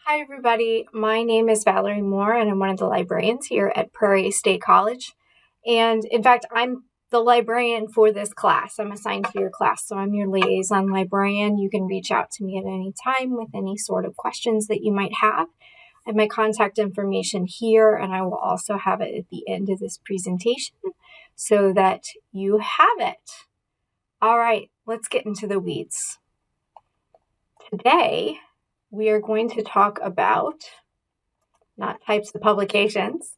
Hi, everybody. My name is Valerie Moore, and I'm one of the librarians here at Prairie State College. And in fact, I'm the librarian for this class. I'm assigned to your class, so I'm your liaison librarian. You can reach out to me at any time with any sort of questions that you might have. I have my contact information here, and I will also have it at the end of this presentation so that you have it. All right, let's get into the weeds. Today, we are going to talk about not types of publications.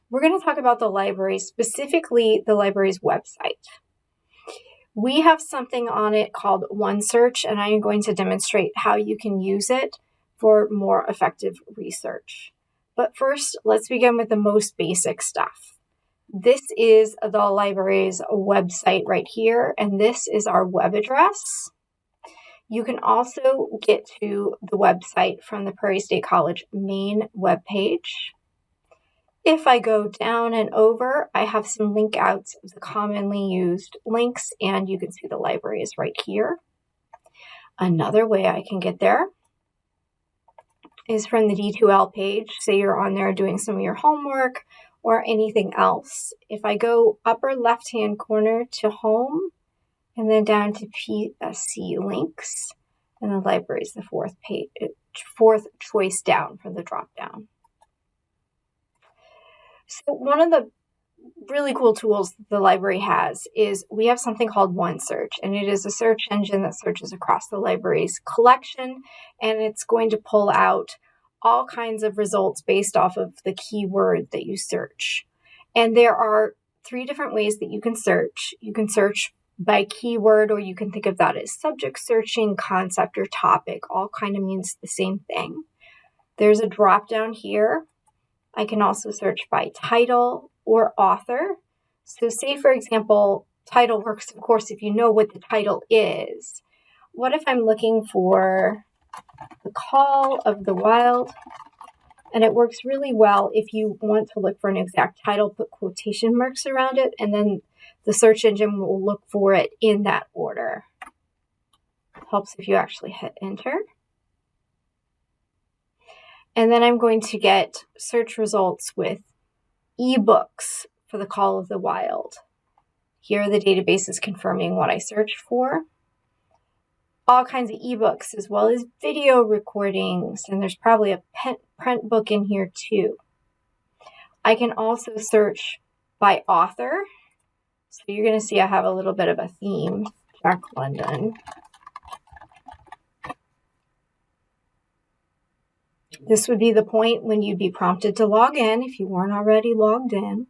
We're going to talk about the library, specifically the library's website. We have something on it called OneSearch, and I am going to demonstrate how you can use it for more effective research. But first, let's begin with the most basic stuff. This is the library's website right here, and this is our web address. You can also get to the website from the Prairie State College main webpage. If I go down and over, I have some link outs of the commonly used links, and you can see the library is right here. Another way I can get there is from the D2L page. Say you're on there doing some of your homework or anything else. If I go upper left-hand corner to home, and then down to PSC links, and the library is the fourth choice down from the drop down. So one of the really cool tools the library has is we have something called OneSearch, and it is a search engine that searches across the library's collection, and it's going to pull out all kinds of results based off of the keyword that you search. And there are 3 different ways that you can search. You can search by keyword, or you can think of that as subject searching, concept, or topic. All kind of means the same thing. There's a drop down here. I can also search by title or author. So say, for example, title works, of course, if you know what the title is. What if I'm looking for The Call of the Wild? And it works really well if you want to look for an exact title, put quotation marks around it, and then the search engine will look for it in that order. Helps if you actually hit enter. And then I'm going to get search results with ebooks for The Call of the Wild. Here are the databases confirming what I searched for. All kinds of ebooks as well as video recordings, and there's probably a print book in here too. I can also search by author. So you're going to see I have a little bit of a theme, Jack London. This would be the point when you'd be prompted to log in if you weren't already logged in.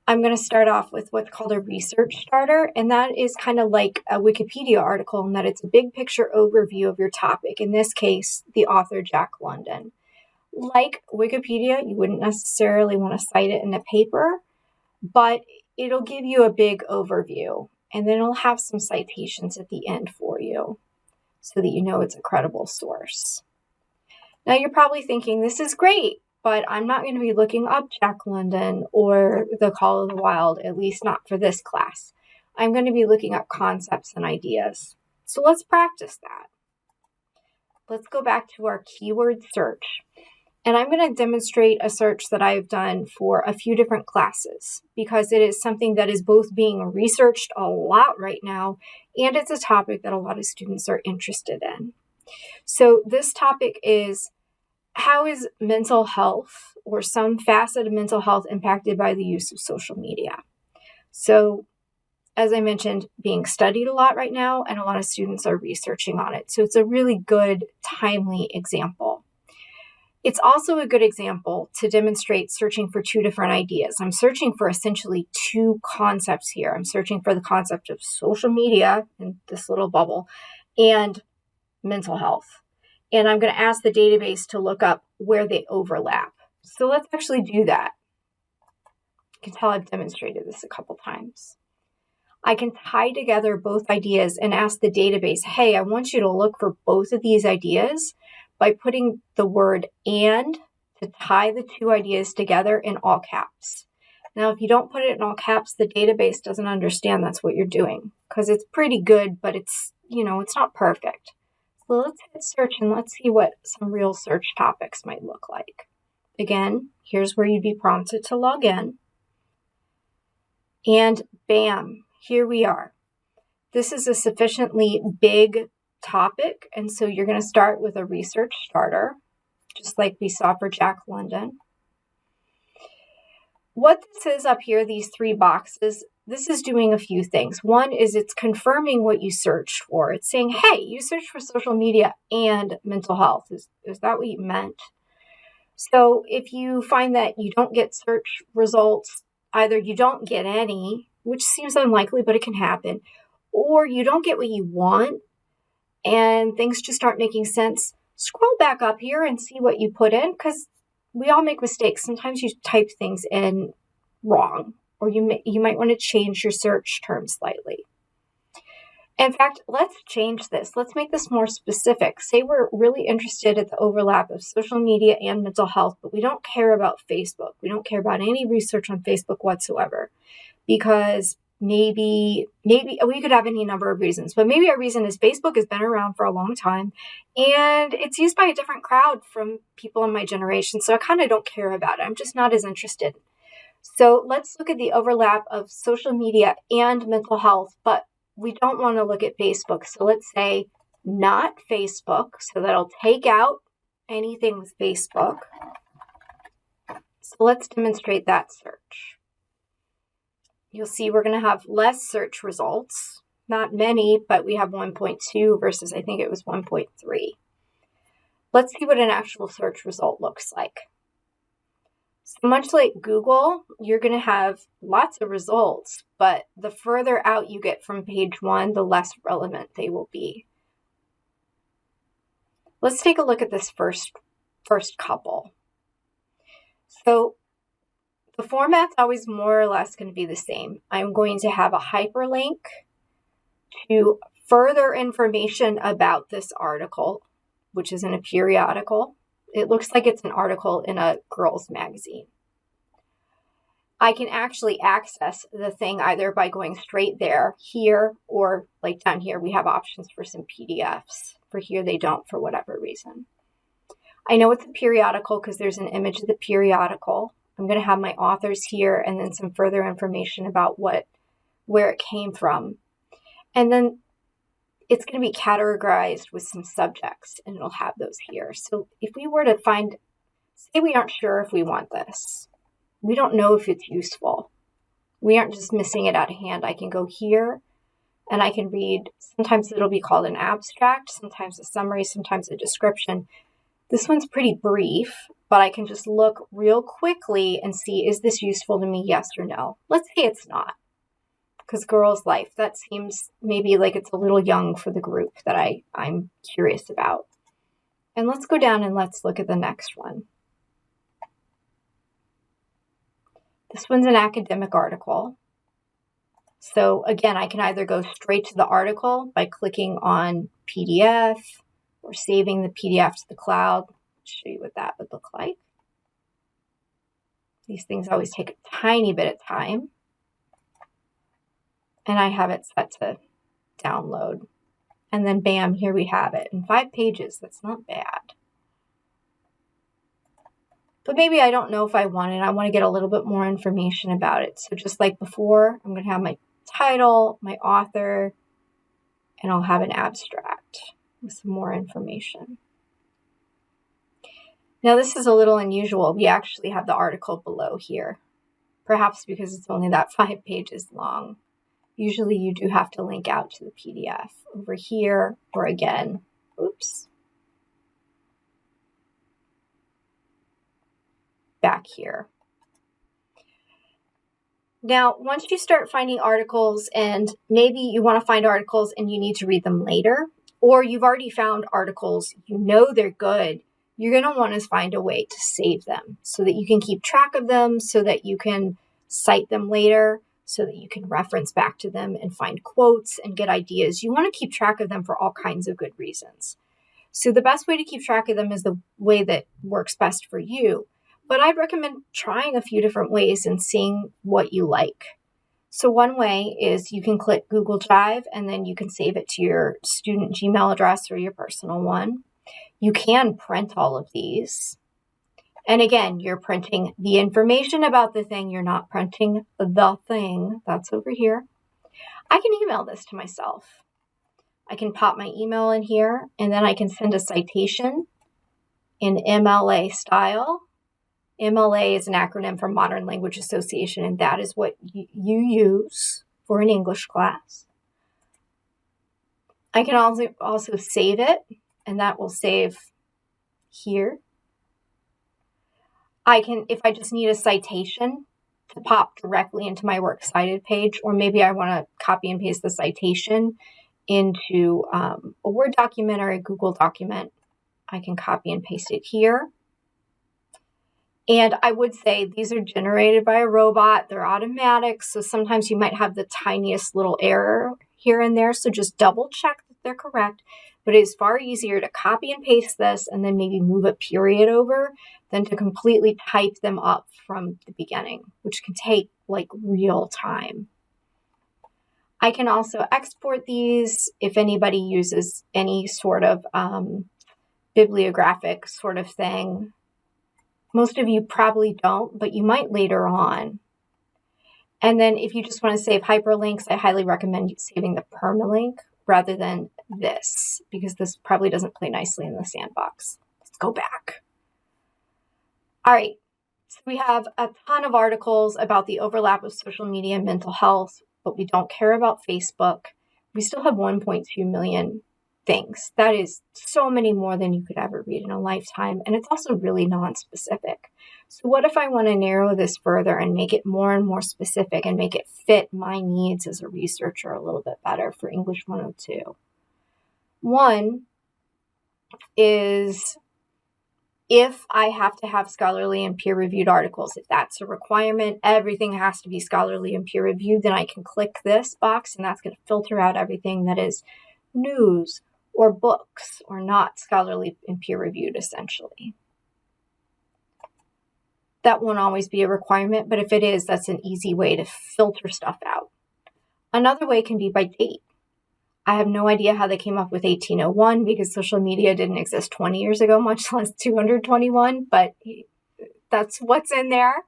I'm going to start off with what's called a research starter, and that is kind of like a Wikipedia article in that it's a big picture overview of your topic, in this case, the author Jack London. Like Wikipedia, you wouldn't necessarily want to cite it in a paper, but it'll give you a big overview, and then it'll have some citations at the end for you so that you know it's a credible source. Now you're probably thinking, this is great, but I'm not going to be looking up Jack London or The Call of the Wild, at least not for this class. I'm going to be looking up concepts and ideas. So let's practice that. Let's go back to our keyword search. And I'm going to demonstrate a search that I've done for a few different classes because it is something that is both being researched a lot right now, and it's a topic that a lot of students are interested in. So this topic is, how is mental health or some facet of mental health impacted by the use of social media? So as I mentioned, being studied a lot right now, and a lot of students are researching on it. So it's a really good, timely example. It's also a good example to demonstrate searching for 2 different ideas. I'm searching for essentially 2 concepts here. I'm searching for the concept of social media in this little bubble and mental health. And I'm going to ask the database to look up where they overlap. So let's actually do that. You can tell I've demonstrated this a couple times. I can tie together both ideas and ask the database, hey, I want you to look for both of these ideas by putting the word "and" to tie the 2 ideas together in all caps. Now, if you don't put it in all caps, the database doesn't understand that's what you're doing because it's pretty good, but it's it's not perfect. So let's hit search and let's see what some real search topics might look like. Again, here's where you'd be prompted to log in. And bam, here we are. This is a sufficiently big topic, and so you're going to start with a research starter, just like we saw for Jack London. What this is up here, these three boxes, this is doing a few things. One is it's confirming what you searched for. It's saying, hey, you searched for social media and mental health. Is that what you meant? So if you find that you don't get search results, either you don't get any, which seems unlikely, but it can happen, or you don't get what you want and things just aren't making sense, scroll back up here and see what you put in, because we all make mistakes. Sometimes you type things in wrong, or you might want to change your search term slightly. In fact, let's change this. Let's make this more specific. Say we're really interested at the overlap of social media and mental health, but we don't care about Facebook. We don't care about any research on Facebook whatsoever, because maybe we could have any number of reasons, but maybe our reason is Facebook has been around for a long time and it's used by a different crowd from people in my generation. So I kind of don't care about it. I'm just not as interested. So let's look at the overlap of social media and mental health, but we don't want to look at Facebook. So let's say not Facebook. So that'll take out anything with Facebook. So let's demonstrate that search. You'll see we're going to have less search results, not many, but we have 1.2 versus I think it was 1.3. Let's see what an actual search result looks like. So much like Google, you're going to have lots of results, but the further out you get from page one, the less relevant they will be. Let's take a look at this first couple. So the format's always more or less going to be the same. I'm going to have a hyperlink to further information about this article, which is in a periodical. It looks like it's an article in a girls' magazine. I can actually access the thing either by going straight there, here, or like down here, we have options for some PDFs. For here, they don't for whatever reason. I know it's a periodical because there's an image of the periodical. I'm going to have my authors here and then some further information about where it came from. And then it's going to be categorized with some subjects and it'll have those here. So if we were to find, say we aren't sure if we want this, we don't know if it's useful. We aren't just missing it out of hand. I can go here and I can read, sometimes it'll be called an abstract, sometimes a summary, sometimes a description. This one's pretty brief, but I can just look real quickly and see, is this useful to me, yes or no? Let's say it's not, because girls' life, that seems maybe like it's a little young for the group that I'm curious about. And let's go down and let's look at the next one. This one's an academic article. So again, I can either go straight to the article by clicking on PDF or saving the PDF to the cloud. I'll show you what that would look like. These things always take a tiny bit of time. And I have it set to download. And then bam, here we have it. In 5 pages, that's not bad. But maybe I don't know if I want it. I want to get a little bit more information about it. So just like before, I'm going to have my title, my author, and I'll have an abstract with some more information. Now this is a little unusual. We actually have the article below here, perhaps because it's only that 5 pages long. Usually you do have to link out to the PDF over here, or again, back here. Now, once you start finding articles, and maybe you want to find articles and you need to read them later, or you've already found articles, you know they're good, you're going to want to find a way to save them so that you can keep track of them, so that you can cite them later, so that you can reference back to them and find quotes and get ideas. You want to keep track of them for all kinds of good reasons. So the best way to keep track of them is the way that works best for you. But I'd recommend trying a few different ways and seeing what you like. So one way is you can click Google Drive and then you can save it to your student Gmail address or your personal one. You can print all of these. And again, you're printing the information about the thing. You're not printing the thing. That's over here. I can email this to myself. I can pop my email in here, and then I can send a citation in MLA style. MLA is an acronym for Modern Language Association, and that is what you use for an English class. I can also save it, and that will save here. I can, if I just need a citation to pop directly into my Works Cited page, or maybe I want to copy and paste the citation into a Word document or a Google document, I can copy and paste it here. And I would say these are generated by a robot. They're automatic, so sometimes you might have the tiniest little error here and there, so just double check that they're correct. But it's far easier to copy and paste this and then maybe move a period over than to completely type them up from the beginning, which can take like real time. I can also export these if anybody uses any sort of bibliographic sort of thing. Most of you probably don't, but you might later on. And then if you just want to save hyperlinks, I highly recommend saving the permalink rather than this, because this probably doesn't play nicely in the sandbox. Let's go back. All right, so we have a ton of articles about the overlap of social media and mental health, but we don't care about Facebook. We still have 1.2 million things. That is so many more than you could ever read in a lifetime, and it's also really non-specific. So what if I want to narrow this further and make it more and more specific and make it fit my needs as a researcher a little bit better for English 102? One is if I have to have scholarly and peer-reviewed articles, if that's a requirement, everything has to be scholarly and peer-reviewed, then I can click this box and that's going to filter out everything that is news or books or not scholarly and peer-reviewed, essentially. That won't always be a requirement, but if it is, that's an easy way to filter stuff out. Another way can be by date. I have no idea how they came up with 1801 because social media didn't exist 20 years ago, much less 221, but that's what's in there.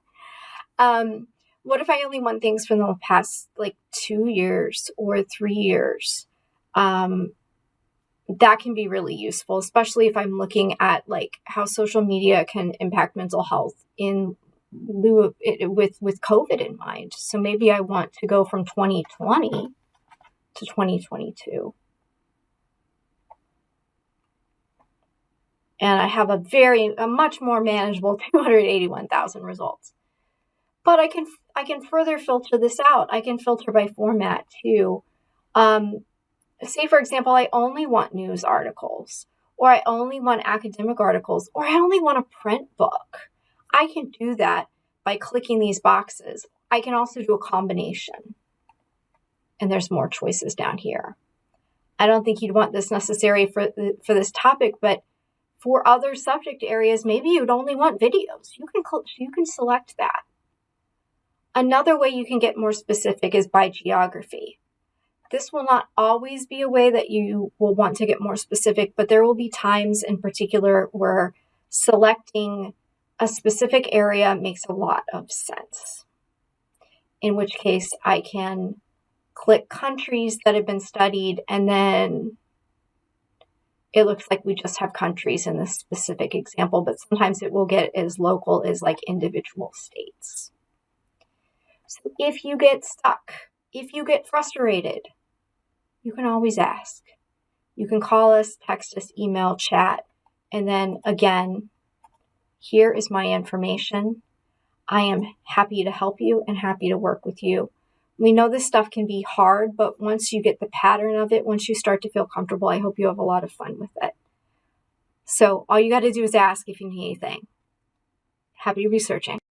What if I only want things from the past like 2 years or 3 years? That can be really useful, especially if I'm looking at like how social media can impact mental health in lieu of it, with COVID in mind. So maybe I want to go from 2020 to 2022. And I have a much more manageable 281,000 results. But I can further filter this out. I can filter by format too. Say, for example, I only want news articles, or I only want academic articles, or I only want a print book. I can do that by clicking these boxes. I can also do a combination. And there's more choices down here. I don't think you'd want this necessary for this topic, but for other subject areas, maybe you'd only want videos. You can select that. Another way you can get more specific is by geography. This will not always be a way that you will want to get more specific, but there will be times in particular where selecting a specific area makes a lot of sense. In which case I can click countries that have been studied, and then it looks like we just have countries in this specific example, but sometimes it will get as local as like individual states. So if you get stuck, if you get frustrated, you can always ask. You can call us, text us, email, chat, and then again, here is my information. I am happy to help you and happy to work with you. We know this stuff can be hard, but once you get the pattern of it, once you start to feel comfortable, I hope you have a lot of fun with it. So all you got to do is ask if you need anything. Happy researching.